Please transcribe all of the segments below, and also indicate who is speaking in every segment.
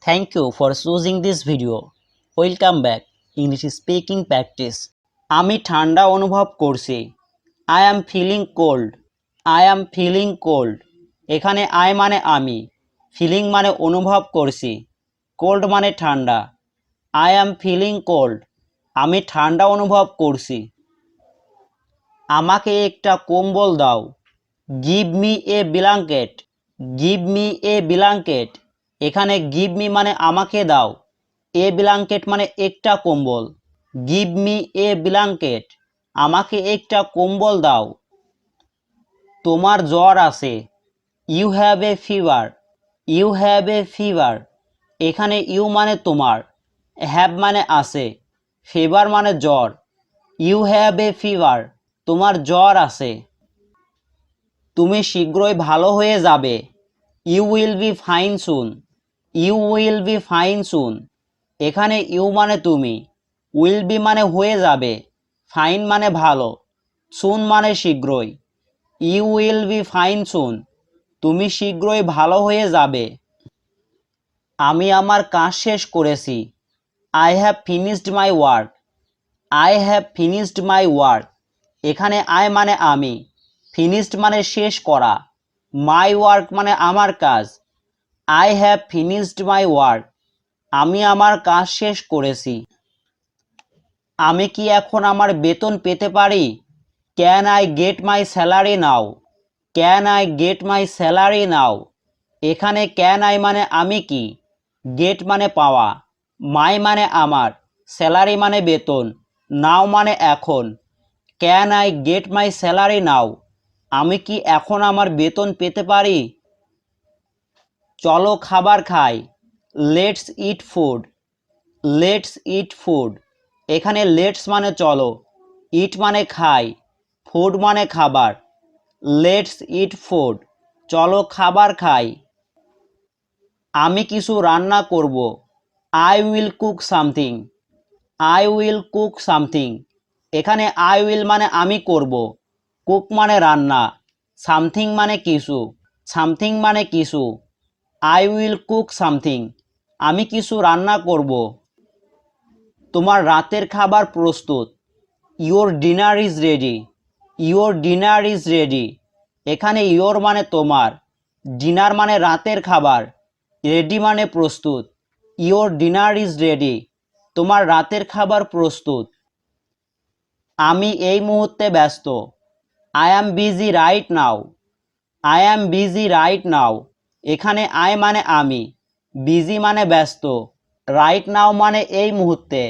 Speaker 1: Thank you for choosing this video. Welcome back. English speaking practice. আমি ঠান্ডা অনুভব করছি। I am feeling cold. I am feeling cold. এখানে I মানে আমি, feeling মানে অনুভব করছি, cold মানে ঠান্ডা। I am feeling cold. আমি ঠান্ডা অনুভব করছি। আমাকে একটা কম্বল দাও। Give me a blanket. Give me a blanket. এখানে give me মানে আমাকে দাও, a blanket মানে একটা কম্বল। Give me a blanket. আমাকে একটা কম্বল দাও। তোমার জ্বর আছে। You have a fever. You have a fever. এখানে you মানে তোমার, have মানে আছে, fever মানে জ্বর। You have a fever. তোমার জ্বর আছে। তুমি শীঘ্রই ভালো হয়ে যাবে। You will be fine soon. You will be fine soon. এখানে you মানে তুমি, will be মানে হয়ে যাবে, fine মানে ভালো, soon মানে শীঘ্রই। You will be fine soon. তুমি শীঘ্রই ভালো হয়ে যাবে। আমি আমার কাজ শেষ করেছি। I have finished my work. I have finished my work. এখানে I মানে আমি, finished মানে শেষ করা, my work মানে আমার কাজ। I have finished my work. আমি আমার কাজ শেষ করেছি। আমি কি এখন আমার বেতন পেতে পারি? Can I get my salary now? Can I get my salary now? এখানে can I মানে আমি কি, get মানে পাওয়া, my মানে আমার, salary মানে বেতন, now মানে এখন। Can I get my salary now? আমি কি এখন আমার বেতন পেতে পারি? চলো খাবার খাই। Let's eat food. Let's eat food. এখানে let's মানে চলো, eat মানে খাই, food মানে খাবার। Let's eat food. চলো খাবার খাই। আমি কিছু রান্না করব। I will cook something. I will cook something. এখানে I will মানে আমি করব, cook মানে রান্না, something মানে কিছু, something মানে কিছু। I will cook something. আমি কিছু রান্না করব। তোমার রাতের খাবার প্রস্তুত। Your dinner is ready. Your dinner is ready. এখানে your মানে তোমার, dinner মানে রাতের খাবার, ready মানে প্রস্তুত। Your dinner is ready. তোমার রাতের খাবার প্রস্তুত। আমি এই মুহূর্তে ব্যস্ত। I am busy right now. I am busy right now. এখানে I মানে আমি, busy মানে ব্যস্ত, right now মানে এই মুহূর্তে।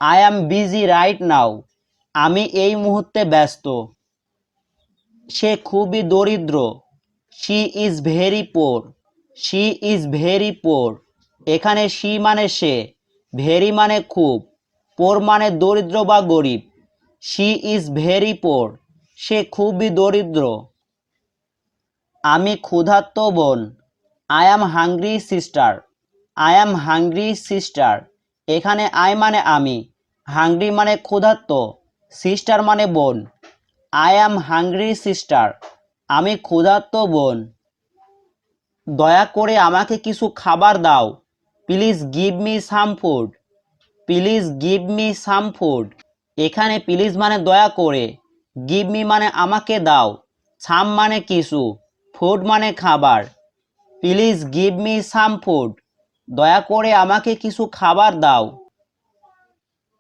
Speaker 1: I am busy right now. আমি এই মুহূর্তে ব্যস্ত। সে খুবই দরিদ্র। She is very poor. She is very poor. এখানে she মানে সে, very মানে খুব, poor মানে দরিদ্র বা গরিব। She is very poor. সে খুবই দরিদ্র। আমি ক্ষুধার্ত বোন। I am hungry sister. I am hungry sister. এখানে I মানে আমি, hungry মানে ক্ষুধার্ত, sister মানে বোন। I am hungry sister. আমি ক্ষুধার্ত বোন। দয়া করে আমাকে কিছু খাবার দাও। Please give me some food. Please give me some food. এখানে প্লিজ মানে দয়া করে, give me মানে আমাকে দাও, some মানে কিছু, food মানে খাবার। Please give me some food. দয়া করে আমাকে কিছু খাবার দাও।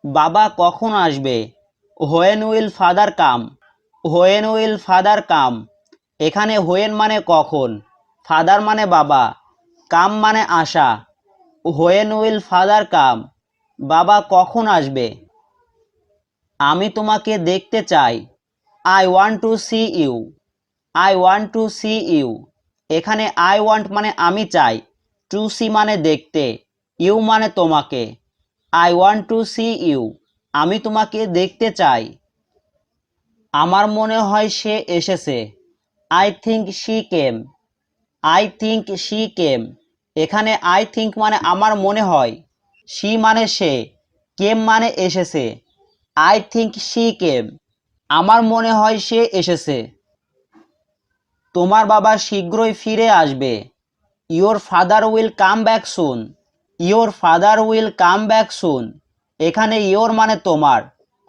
Speaker 1: বাবা কখন আসবে? When will father come? When will father come? এখানে when মানে কখন, father মানে বাবা, come মানে আসা। When will father come? বাবা কখন আসবে? আমি তোমাকে দেখতে চাই। I want to see you. I want to see you. এখানে I want মানে আমি চাই, to see মানে দেখতে, you মানে তোমাকে। I want to see you. আমি তোমাকে দেখতে চাই। আমার মনে হয় সে এসেছে। I think she came. I think she came. এখানে I think মানে আমার মনে হয়, she মানে সে, came মানে এসেছে। I think she came. আমার মনে হয় সে এসেছে। তোমার বাবা শীঘ্রই ফিরে আসবে। Your father will come back soon. Your father will come back soon. এখানে ইয়োর মানে তোমার,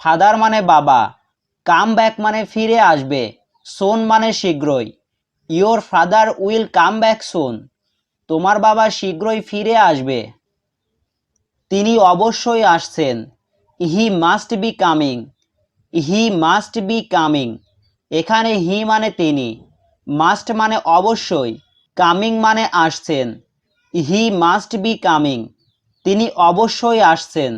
Speaker 1: ফাদার মানে বাবা, কাম ব্যাক মানে ফিরে আসবে, সুন মানে শীঘ্রই। Your father will come back soon. তোমার বাবা শীঘ্রই ফিরে আসবে। তিনি অবশ্যই আসছেন। He must be coming. He must be coming. এখানে হি মানে তিনি, মাস্ট মানে অবশ্যই, কামিং মানে আসছেন। He must be coming. তিনি অবশ্যই আসছেন।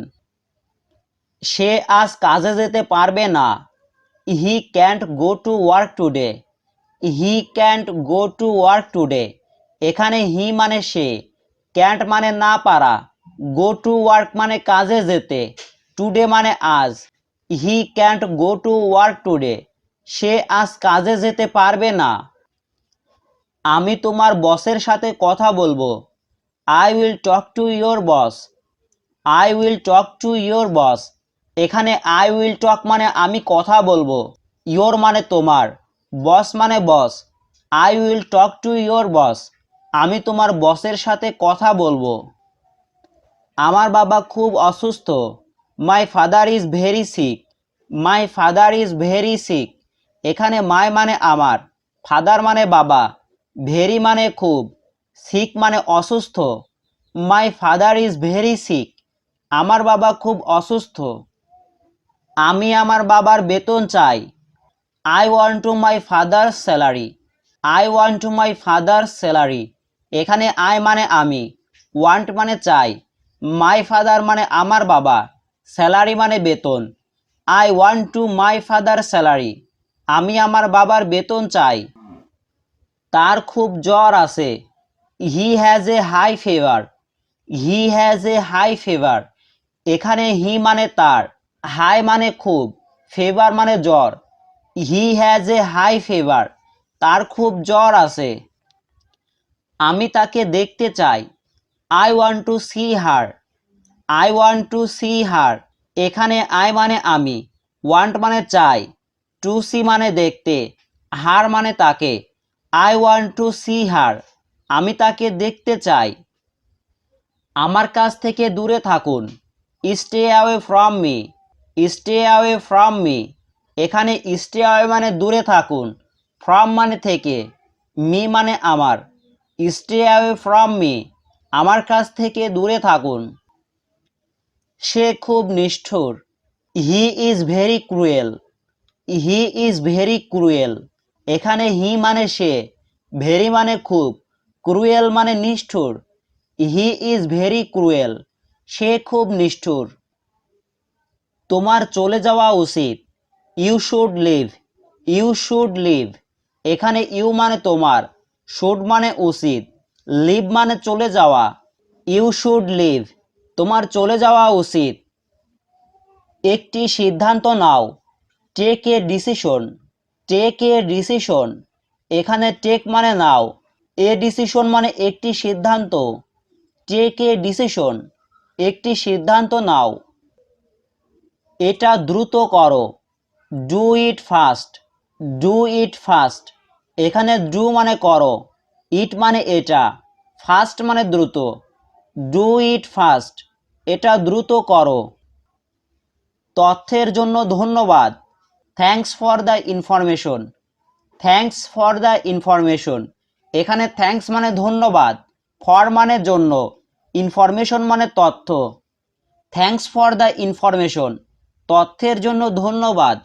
Speaker 1: সে আজ কাজে যেতে পারবে না। হি can't go to work today. He can't go to work today. এখানে হি মানে সে, ক্যান্ট মানে না পারা, গো টু ওয়ার্ক মানে কাজে যেতে, টুডে মানে আজ। He can't go to work today. সে আজ কাজে যেতে পারবে না। আমি তোমার বসের সাথে কথা বলবো। I will talk to your boss. I will talk to your বস। এখানে আই উইল টক মানে আমি কথা বলবো, ইয়োর মানে তোমার, বস মানে boss. I will talk to your boss. আমি তোমার বসের সাথে কথা বলবো। আমার বাবা খুব অসুস্থ। My father is very sick. My father is very sick. এখানে মাই মানে আমার, ফাদার মানে বাবা, ভেরি মানে খুব, সিক মানে অসুস্থ। My father is very sick. আমার বাবা খুব অসুস্থ। আমি আমার বাবার বেতন চাই। I want to my father's salary. I want to my father's salary. এখানে আই মানে আমি, ওয়ান্ট মানে চাই, মাই ফাদার মানে আমার বাবা, স্যালারি মানে বেতন। I want to my father salary. আমি আমার বাবার বেতন চাই। তার খুব জ্বর আছে। He has a high fever. He has a high fever. এখানে হি মানে তার, হাই মানে খুব, ফিভার মানে জ্বর। He has a high fever. তার খুব জ্বর আছে। আমি তাকে দেখতে চাই। I want to see her. I want to see her. এখানে আই মানে আমি, ওয়ান্ট মানে চাই, টু সি মানে দেখতে, হার মানে তাকে। আই ওয়ান্ট টু সি হার। আমি তাকে দেখতে চাই। আমার কাছ থেকে দূরে থাকুন। Stay away from me. Stay away from me. এখানে স্টে অ্যাওয়ে মানে দূরে থাকুন, ফ্রম মানে থেকে, মি মানে আমার। Stay away from me. আমার কাছ থেকে দূরে থাকুন। সে খুব নিষ্ঠুর। He is very cruel. He is very cruel. এখানে হি মানে সে, ভেরি মানে খুব, ক্রুয়েল মানে নিষ্ঠুর। He is very cruel. সে খুব নিষ্ঠুর। তোমার চলে যাওয়া উচিত। You should leave. You should leave. এখানে ইউ মানে তোমার, শুড মানে উচিত, লিভ মানে চলে যাওয়া। You should leave. তোমার চলে যাওয়া উচিত। একটি সিদ্ধান্ত নাও। Take a decision. Take a decision. এখানে টেক মানে নাও, এ ডিসিশন মানে একটি সিদ্ধান্ত। Take a decision. একটি সিদ্ধান্ত নাও। এটা দ্রুত করো। Do it fast. Do it fast. এখানে ডু মানে করো, ইট মানে এটা, ফাস্ট মানে দ্রুত। Do it fast. এটা দ্রুত করো। তথ্যের জন্য ধন্যবাদ। Thanks for the information. Thanks for the information. এখানে থ্যাঙ্কস মানে ধন্যবাদ, ফর মানে জন্য, ইনফরমেশন মানে তথ্য। Thanks for the information. তথ্যের জন্য ধন্যবাদ।